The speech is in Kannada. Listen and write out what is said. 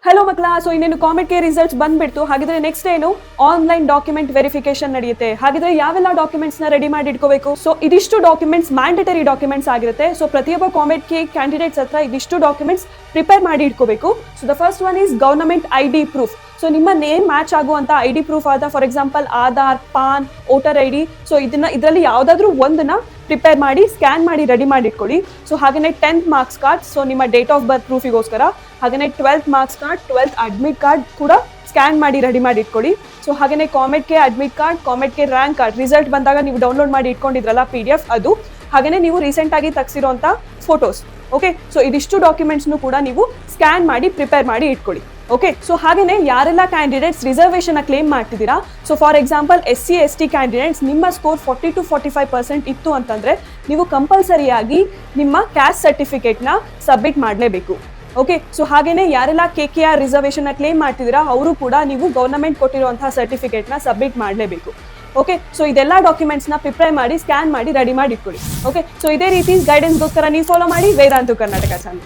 ಹಲೋ ಮಕ್ಕಳ, ಸೊ ಇನ್ನೇನು ಕಾಮೆಂಟ್ ಕೆ ರಿಸಲ್ಟ್ಸ್ ಬಂದ್ಬಿಡ್ತು. ಹಾಗಿದ್ರೆ ನೆಕ್ಸ್ಟ್ ಏನು ಆನ್ಲೈನ್ ಡಾಕ್ಯುಮೆಂಟ್ ವೆರಿಫಿಕೇಶನ್ ನಡೆಯುತ್ತೆ. ಹಾಗಿದ್ರೆ ಯಾವೆಲ್ಲ ಡಾಕ್ಯುಮೆಂಟ್ಸ್ ನ ರೆಡಿ ಮಾಡಿ ಇಟ್ಕೋಬೇಕು? ಸೊ ಇದಿಷ್ಟು ಡಾಕ್ಯುಮೆಂಟ್ಸ್ ಮ್ಯಾಂಡೇಟರಿ ಡಾಕ್ಯುಮೆಂಟ್ಸ್ ಆಗಿರುತ್ತೆ. ಸೊ ಪ್ರತಿಯೊಬ್ಬ ಕಾಮೆಂಟ್ ಕೆ ಕ್ಯಾಂಡಿಡೇಟ್ಸ್ ಹತ್ರ ಇದಿಷ್ಟು ಡಾಕ್ಯುಮೆಂಟ್ಸ್ ಪ್ರಿಪೇರ್ ಮಾಡಿ ಇಟ್ಕೋಬೇಕು. So the first one is government ID proof. So ನಿಮ್ಮ ನೇಮ್ ಮ್ಯಾಚ್ ಆಗುವಂತ ID ಪ್ರೂಫ್ ಆದ, for example Aadhaar, PAN, voter ID. So ಇದರಲ್ಲಿ ಯಾವ್ದಾದ್ರು ಒಂದನ್ನ ಪ್ರಿಪೇರ್ ಮಾಡಿ ಸ್ಕ್ಯಾನ್ ಮಾಡಿ ರೆಡಿ ಮಾಡಿ ಇಟ್ಕೊಳ್ಳಿ. ಸೊ ಹಾಗೆಯೇ 10th ಮಾರ್ಕ್ಸ್ ಕಾರ್ಡ್, ಸೊ ನಿಮ್ಮ ಡೇಟ್ ಆಫ್ ಬರ್ತ್ ಪ್ರೂಫಿಗೋಸ್ಕರ. ಹಾಗೆಯೇ 12th marks card, 12th admit card ಕೂಡ ಸ್ಕ್ಯಾನ್ ಮಾಡಿ ರೆಡಿ ಮಾಡಿ ಇಟ್ಕೊಳ್ಳಿ. ಸೊ ಹಾಗೆಯೇ comment K admit card, comment K rank card result ಬಂದಾಗ ನೀವು ಡೌನ್ಲೋಡ್ ಮಾಡಿ ಇಟ್ಕೊಂಡಿದ್ರಲ್ಲ PDF, ಅದು. ಹಾಗೆಯೇ ನೀವು ರೀಸೆಂಟ್ ಆಗಿ ತೆಗೆಸಿರುವಂಥ ಫೋಟೋಸ್. ಓಕೆ, ಸೊ ಇದಿಷ್ಟು ಡಾಕ್ಯುಮೆಂಟ್ಸ್ನು ಕೂಡ ನೀವು ಸ್ಕ್ಯಾನ್ ಮಾಡಿ ಪ್ರಿಪೇರ್ ಮಾಡಿ ಇಟ್ಕೊಳ್ಳಿ. ಓಕೆ, ಸೊ ಹಾಗೆಯೇ ಯಾರೆಲ್ಲ ಕ್ಯಾಂಡಿಡೇಟ್ಸ್ ರಿಸರ್ವೇಷನ್ ಕ್ಲೇಮ್ ಮಾಡ್ತಿದ್ದೀರಾ, so for example SC/ST candidates ನಿಮ್ಮ ಸ್ಕೋರ್ 40 to 45% ಇತ್ತು ಅಂತಂದರೆ ನೀವು ಕಂಪಲ್ಸರಿಯಾಗಿ ನಿಮ್ಮ ಕ್ಯಾಸ್ಟ್ ಸರ್ಟಿಫಿಕೇಟ್ನ ಸಬ್ಮಿಟ್ ಮಾಡಲೇಬೇಕು. ಓಕೆ, ಸೊ ಹಾಗೆಯೇ ಯಾರೆಲ್ಲ KKR ರಿಸರ್ವೇಷನ್ ಕ್ಲೇಮ್ ಮಾಡ್ತಿದ್ದೀರಾ ಅವರು ಕೂಡ ನೀವು ಗೌರ್ಮೆಂಟ್ ಕೊಟ್ಟಿರುವಂತಹ ಸರ್ಟಿಫಿಕೇಟ್ನ ಸಬ್ಮಿಟ್ ಮಾಡಲೇಬೇಕು. ಓಕೆ, ಸೊ ಇದೆಲ್ಲ ಡಾಕ್ಯುಮೆಂಟ್ಸ್ನ ಪ್ರಿಪೇರ್ ಮಾಡಿ ಸ್ಕ್ಯಾನ್ ಮಾಡಿ ರೆಡಿ ಮಾಡಿ ಇಟ್ಕೊಳ್ಳಿ. ಓಕೆ, ಸೊ ಇದೇ ರೀತಿ ಗೈಡೆನ್ಸ್ಗೋಸ್ಕರ ನೀವು ಫಾಲೋ ಮಾಡಿ ವೇದಾಂತು ಕರ್ನಾಟಕ ಚಾನಲ್.